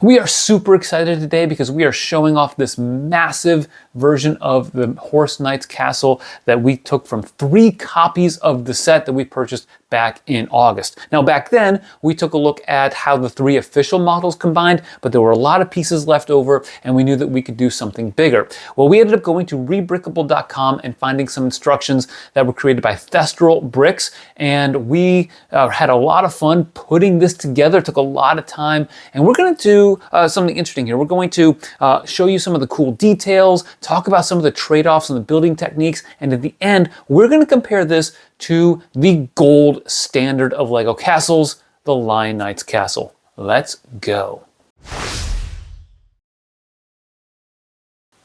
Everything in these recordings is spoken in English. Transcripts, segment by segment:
We are super excited today because we are showing off this massive version of the Horse Knight's Castle that we took from 3 copies of the set that we purchased back in August. Now back then, we took a look at how the 3 official models combined, but there were a lot of pieces left over and we knew that we could do something bigger. Well, we ended up going to rebrickable.com and finding some instructions that were created by Thestral Bricks, and we had a lot of fun putting this together. It took a lot of time, and we're going to do something interesting here. We're going to show you some of the cool details, talk about some of the trade-offs and the building techniques, and at the end, we're going to compare this to the gold standard of LEGO castles, the Lion Knight's Castle. Let's go.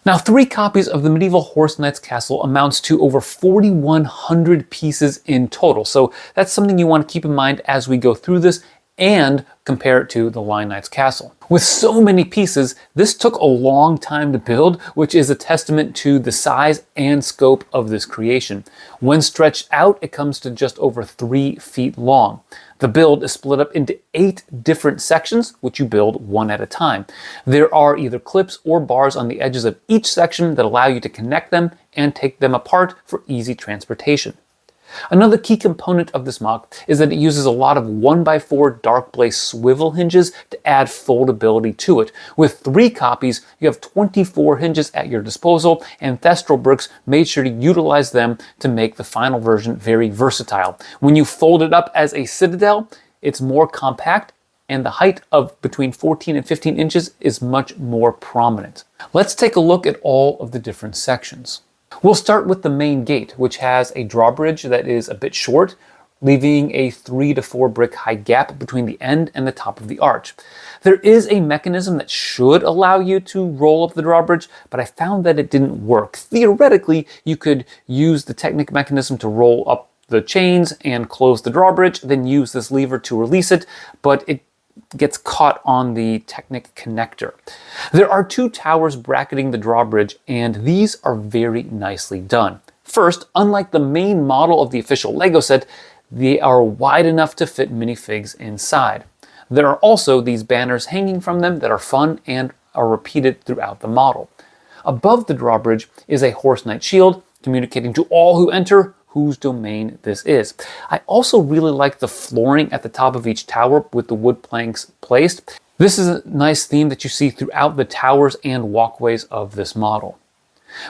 Now, 3 copies of the medieval Horse Knight's Castle amounts to over 4,100 pieces in total. So that's something you want to keep in mind as we go through this and compare it to the Lion Knight's Castle. With so many pieces, this took a long time to build, which is a testament to the size and scope of this creation. When stretched out, it comes to just over 3 feet long. The build is split up into 8 different sections, which you build one at a time. There are either clips or bars on the edges of each section that allow you to connect them and take them apart for easy transportation. Another key component of this MOC is that it uses a lot of 1x4 dark blaze swivel hinges to add foldability to it. With 3 copies, you have 24 hinges at your disposal, and Thestral Bricks made sure to utilize them to make the final version very versatile. When you fold it up as a citadel, it's more compact, and the height of between 14 and 15 inches is much more prominent. Let's take a look at all of the different sections. We'll start with the main gate, which has a drawbridge that is a bit short, leaving a 3 to 4 brick high gap between the end and the top of the arch. There is a mechanism that should allow you to roll up the drawbridge, but I found that it didn't work. Theoretically, you could use the Technic mechanism to roll up the chains and close the drawbridge, then use this lever to release it, but it gets caught on the Technic connector. There are 2 towers bracketing the drawbridge, and these are very nicely done. First, unlike the main model of the official LEGO set, they are wide enough to fit minifigs inside. There are also these banners hanging from them that are fun and are repeated throughout the model. Above the drawbridge is a Horse Knight shield, communicating to all who enter whose domain this is. I also really like the flooring at the top of each tower with the wood planks placed. This is a nice theme that you see throughout the towers and walkways of this model.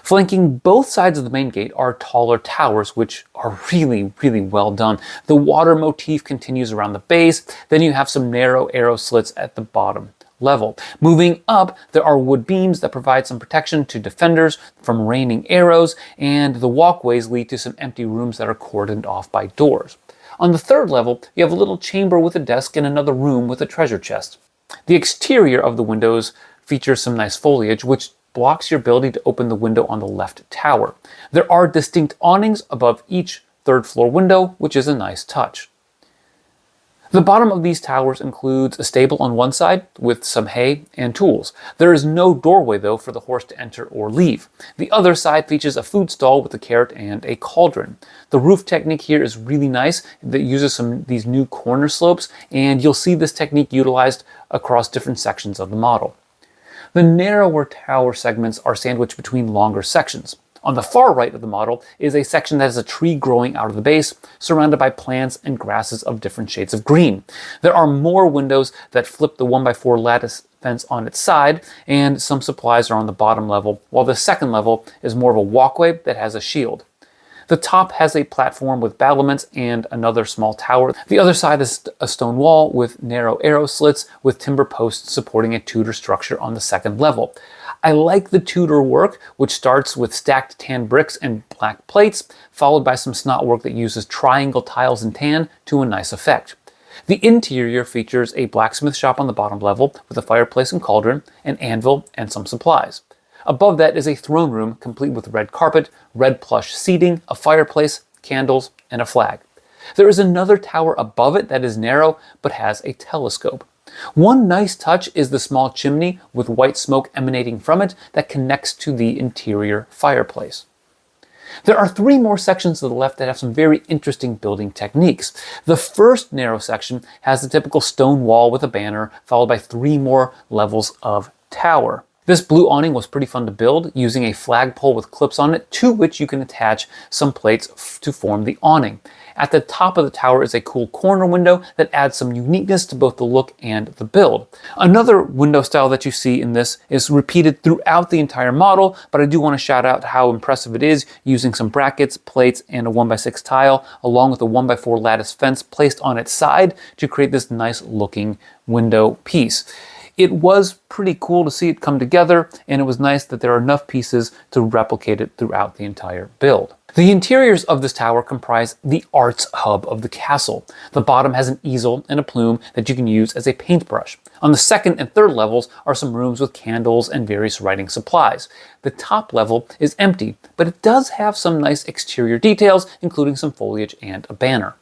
Flanking both sides of the main gate are taller towers, which are really well done. The water motif continues around the base, then you have some narrow arrow slits at the bottom level. Moving up, there are wood beams that provide some protection to defenders from raining arrows, and the walkways lead to some empty rooms that are cordoned off by doors. On the 3rd level, you have a little chamber with a desk and another room with a treasure chest. The exterior of the windows features some nice foliage, which blocks your ability to open the window on the left tower. There are distinct awnings above each 3rd floor window, which is a nice touch. The bottom of these towers includes a stable on one side with some hay and tools. There is no doorway though for the horse to enter or leave. The other side features a food stall with a carrot and a cauldron. The roof technique here is really nice. That uses these new corner slopes, and you'll see this technique utilized across different sections of the model. The narrower tower segments are sandwiched between longer sections. On the far right of the model is a section that has a tree growing out of the base, surrounded by plants and grasses of different shades of green. There are more windows that flip the 1x4 lattice fence on its side, and some supplies are on the bottom level, while the 2nd level is more of a walkway that has a shield. The top has a platform with battlements and another small tower. The other side is a stone wall with narrow arrow slits with timber posts supporting a Tudor structure on the 2nd level. I like the Tudor work, which starts with stacked tan bricks and black plates, followed by some snot work that uses triangle tiles and tan to a nice effect. The interior features a blacksmith shop on the bottom level with a fireplace and cauldron, an anvil, and some supplies. Above that is a throne room complete with red carpet, red plush seating, a fireplace, candles, and a flag. There is another tower above it that is narrow but has a telescope. One nice touch is the small chimney with white smoke emanating from it that connects to the interior fireplace. There are 3 more sections to the left that have some very interesting building techniques. The first narrow section has the typical stone wall with a banner, followed by 3 more levels of tower. This blue awning was pretty fun to build, using a flagpole with clips on it, to which you can attach some plates to form the awning. At the top of the tower is a cool corner window that adds some uniqueness to both the look and the build. Another window style that you see in this is repeated throughout the entire model, but I do want to shout out how impressive it is, using some brackets, plates, and a 1x6 tile, along with a 1x4 lattice fence placed on its side to create this nice looking window piece. It was pretty cool to see it come together, and it was nice that there are enough pieces to replicate it throughout the entire build. The interiors of this tower comprise the arts hub of the castle. The bottom has an easel and a plume that you can use as a paintbrush. On the second and third levels are some rooms with candles and various writing supplies. The top level is empty, but it does have some nice exterior details, including some foliage and a banner.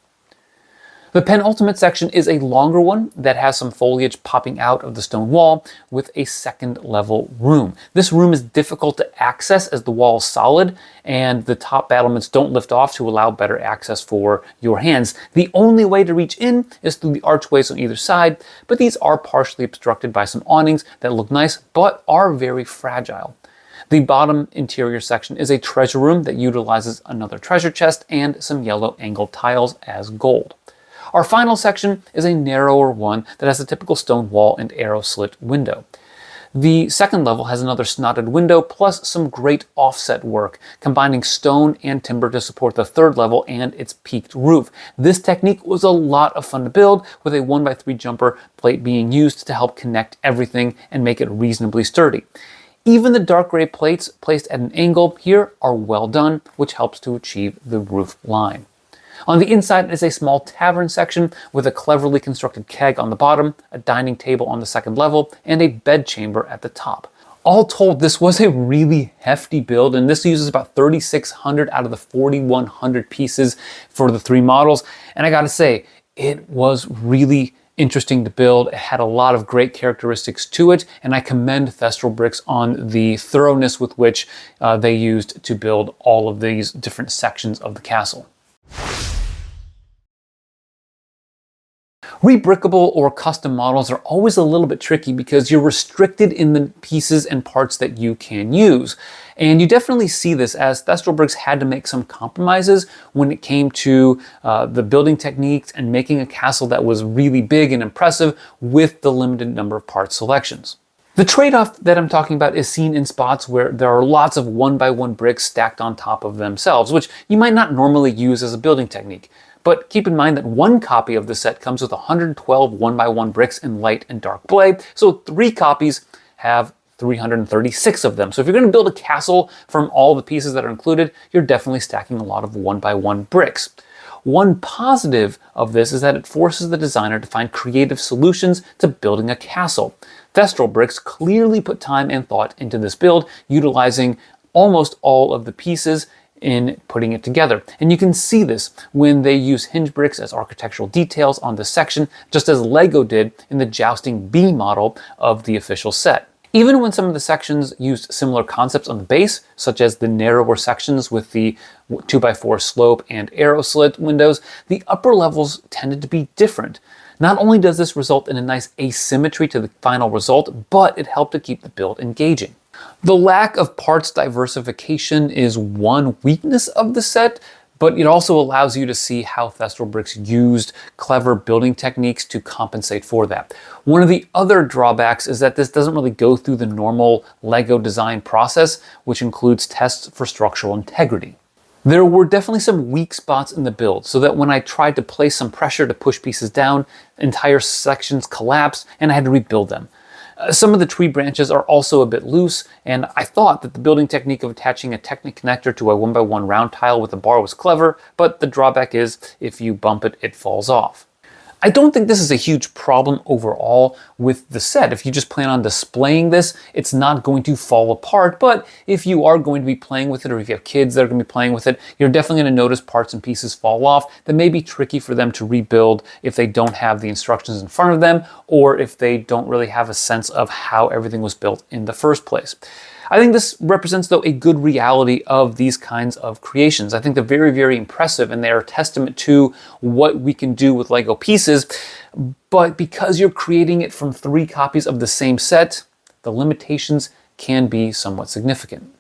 The penultimate section is a longer one that has some foliage popping out of the stone wall with a second level room. This room is difficult to access as the wall is solid and the top battlements don't lift off to allow better access for your hands. The only way to reach in is through the archways on either side, but these are partially obstructed by some awnings that look nice but are very fragile. The bottom interior section is a treasure room that utilizes another treasure chest and some yellow angled tiles as gold. Our final section is a narrower one that has a typical stone wall and arrow slit window. The second level has another snotted window plus some great offset work, combining stone and timber to support the third level and its peaked roof. This technique was a lot of fun to build, with a 1x3 jumper plate being used to help connect everything and make it reasonably sturdy. Even the dark gray plates placed at an angle here are well done, which helps to achieve the roof line. On the inside is a small tavern section with a cleverly constructed keg on the bottom, a dining table on the second level, and a bedchamber at the top. All told, this was a really hefty build, and this uses about 3,600 out of the 4,100 pieces for the 3 models. And I gotta say, it was really interesting to build. It had a lot of great characteristics to it, and I commend Thestral Bricks on the thoroughness with which they used to build all of these different sections of the castle. Rebrickable or custom models are always a little bit tricky because you're restricted in the pieces and parts that you can use. And you definitely see this as Thestral Bricks had to make some compromises when it came to the building techniques and making a castle that was really big and impressive with the limited number of part selections. The trade-off that I'm talking about is seen in spots where there are lots of 1x1 bricks stacked on top of themselves, which you might not normally use as a building technique. But keep in mind that one copy of the set comes with 112 1x1 bricks in light and dark gray, so 3 copies have 336 of them. So if you're going to build a castle from all the pieces that are included, you're definitely stacking a lot of 1x1 bricks. One positive of this is that it forces the designer to find creative solutions to building a castle. Thestral Bricks clearly put time and thought into this build, utilizing almost all of the pieces in putting it together. And you can see this when they use hinge bricks as architectural details on this section, just as Lego did in the Jousting B model of the official set. Even when some of the sections used similar concepts on the base, such as the narrower sections with the 2x4 slope and arrow slit windows, the upper levels tended to be different. Not only does this result in a nice asymmetry to the final result, but it helped to keep the build engaging. The lack of parts diversification is one weakness of the set, but it also allows you to see how Thestral Bricks used clever building techniques to compensate for that. One of the other drawbacks is that this doesn't really go through the normal Lego design process, which includes tests for structural integrity. There were definitely some weak spots in the build, so that when I tried to place some pressure to push pieces down, entire sections collapsed and I had to rebuild them. Some of the tree branches are also a bit loose, and I thought that the building technique of attaching a Technic connector to a 1x1 round tile with a bar was clever, but the drawback is if you bump it, it falls off. I don't think this is a huge problem overall with the set. If you just plan on displaying this, it's not going to fall apart, but if you are going to be playing with it, or if you have kids that are going to be playing with it, you're definitely going to notice parts and pieces fall off that may be tricky for them to rebuild if they don't have the instructions in front of them, or if they don't really have a sense of how everything was built in the first place. I think this represents, though, a good reality of these kinds of creations. I think they're very, very impressive, and they're a testament to what we can do with Lego pieces. But because you're creating it from 3 copies of the same set, the limitations can be somewhat significant.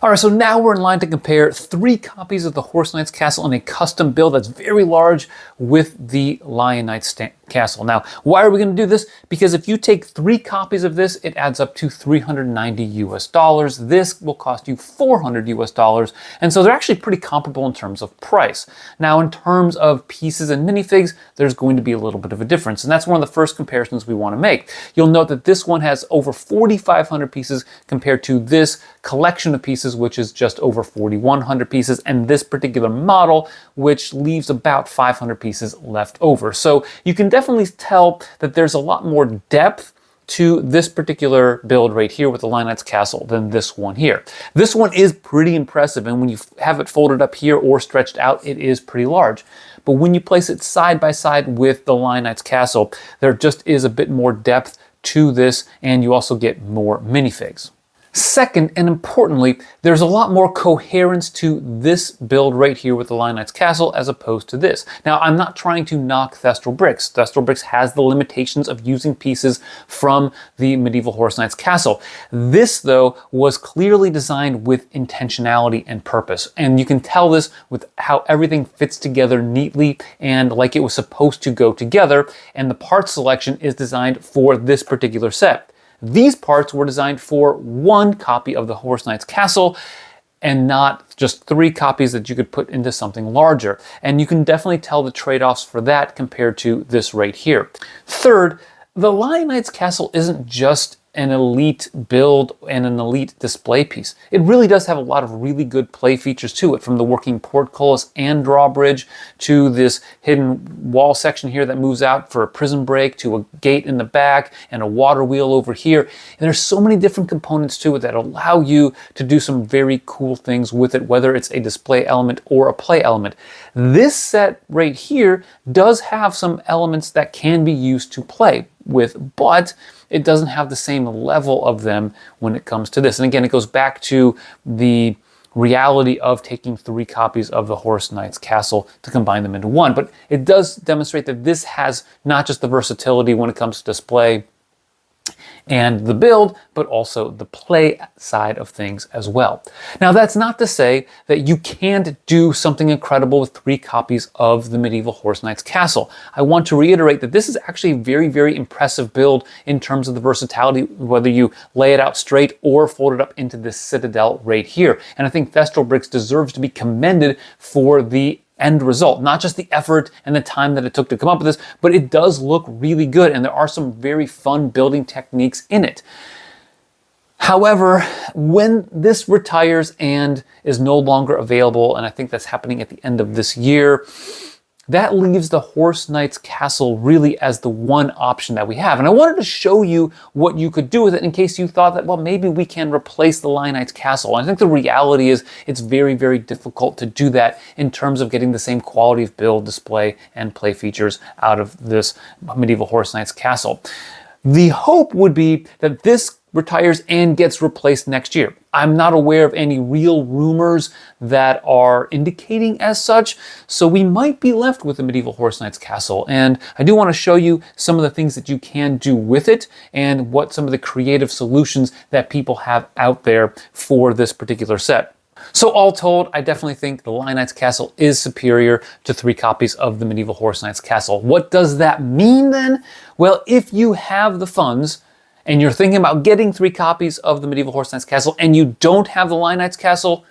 All right, so now we're in line to compare 3 copies of the Horse Knight's Castle in a custom build that's very large with the Lion Knight's Castle. Now, why are we going to do this? Because if you take 3 copies of this, it adds up to $390 US. This will cost you $400 US, and so they're actually pretty comparable in terms of price. Now, in terms of pieces and minifigs, there's going to be a little bit of a difference, and that's one of the first comparisons we want to make. You'll note that this one has over 4,500 pieces compared to this collection of pieces, which is just over 4,100 pieces, and this particular model, which leaves about 500 pieces left over. So you can definitely tell that there's a lot more depth to this particular build right here with the Lion Knight's Castle than this one here. This one is pretty impressive, and when you have it folded up here or stretched out, it is pretty large. But when you place it side by side with the Lion Knight's Castle, there just is a bit more depth to this, and you also get more minifigs. Second, and importantly, there's a lot more coherence to this build right here with the Lion Knight's Castle as opposed to this. Now, I'm not trying to knock Thestral Bricks. Thestral Bricks has the limitations of using pieces from the medieval Horse Knight's Castle. This, though, was clearly designed with intentionality and purpose. And you can tell this with how everything fits together neatly and like it was supposed to go together. And the part selection is designed for this particular set. These parts were designed for 1 copy of the Horse Knight's Castle and not just 3 copies that you could put into something larger. And you can definitely tell the trade-offs for that compared to this right here. Third, the Lion Knight's Castle isn't just an elite build and an elite display piece. It really does have a lot of really good play features to it, from the working portcullis and drawbridge to this hidden wall section here that moves out for a prison break, to a gate in the back and a water wheel over here. And there's so many different components to it that allow you to do some very cool things with it, whether it's a display element or a play element. This set right here does have some elements that can be used to play with, but it doesn't have the same level of them when it comes to this. And again, it goes back to the reality of taking 3 copies of the Horse Knight's Castle to combine them into 1. But it does demonstrate that this has not just the versatility when it comes to display and the build, but also the play side of things as well. Now, that's not to say that you can't do something incredible with 3 copies of the medieval Horse Knight's Castle. I want to reiterate that this is actually a very, very impressive build in terms of the versatility, whether you lay it out straight or fold it up into this citadel right here. And I think Thestral Bricks deserves to be commended for the end result, not just the effort and the time that it took to come up with this, but it does look really good, and there are some very fun building techniques in it. However, when this retires and is no longer available, and I think that's happening at the end of this year, that leaves the Horse Knight's Castle really as the one option that we have. And I wanted to show you what you could do with it in case you thought that, well, maybe we can replace the Lion Knight's Castle. And I think the reality is it's very, very difficult to do that in terms of getting the same quality of build, display, and play features out of this medieval Horse Knight's Castle. The hope would be that this retires and gets replaced next year. I'm not aware of any real rumors that are indicating as such, so we might be left with the medieval Horse Knight's Castle. And I do want to show you some of the things that you can do with it and what some of the creative solutions that people have out there for this particular set. So all told, I definitely think the Lion Knight's Castle is superior to 3 copies of the medieval Horse Knight's Castle. What does that mean then? Well, if you have the funds and you're thinking about getting 3 copies of the medieval Horse Knight's Castle and you don't have the Lion Knight's Castle,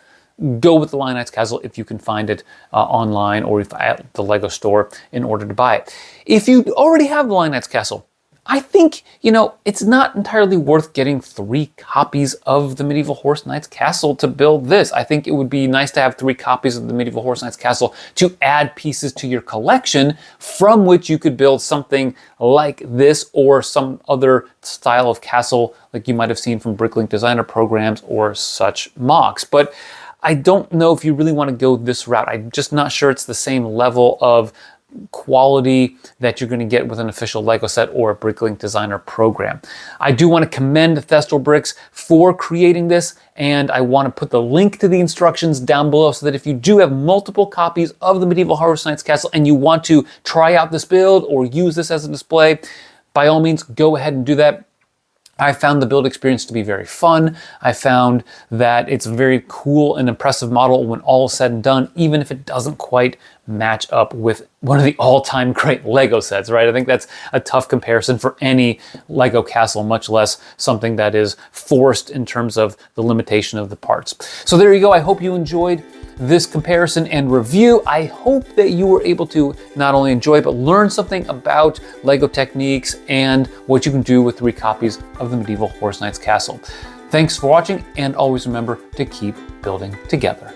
go with the Lion Knight's Castle if you can find it online or if at the Lego store in order to buy it. If you already have the Lion Knight's Castle, I think, it's not entirely worth getting 3 copies of the medieval Horse Knight's Castle to build this. I think it would be nice to have 3 copies of the medieval Horse Knight's Castle to add pieces to your collection from which you could build something like this or some other style of castle like you might have seen from Bricklink designer programs or such mocks. But I don't know if you really want to go this route. I'm just not sure it's the same level of quality that you're going to get with an official Lego set or a Bricklink Designer program. I do want to commend Thestel Bricks for creating this, and I want to put the link to the instructions down below so that if you do have multiple copies of the Medieval Horse Knights Castle and you want to try out this build or use this as a display, by all means, go ahead and do that. I found the build experience to be very fun. I found that it's a very cool and impressive model when all is said and done, even if it doesn't quite match up with one of the all-time great Lego sets, right? I think that's a tough comparison for any Lego castle, much less something that is forced in terms of the limitation of the parts. So there you go. I hope you enjoyed this comparison and review. I hope that you were able to not only enjoy but learn something about Lego techniques and what you can do with 3 copies of the Medieval Horse Knights Castle. Thanks for watching, and always remember to keep building together.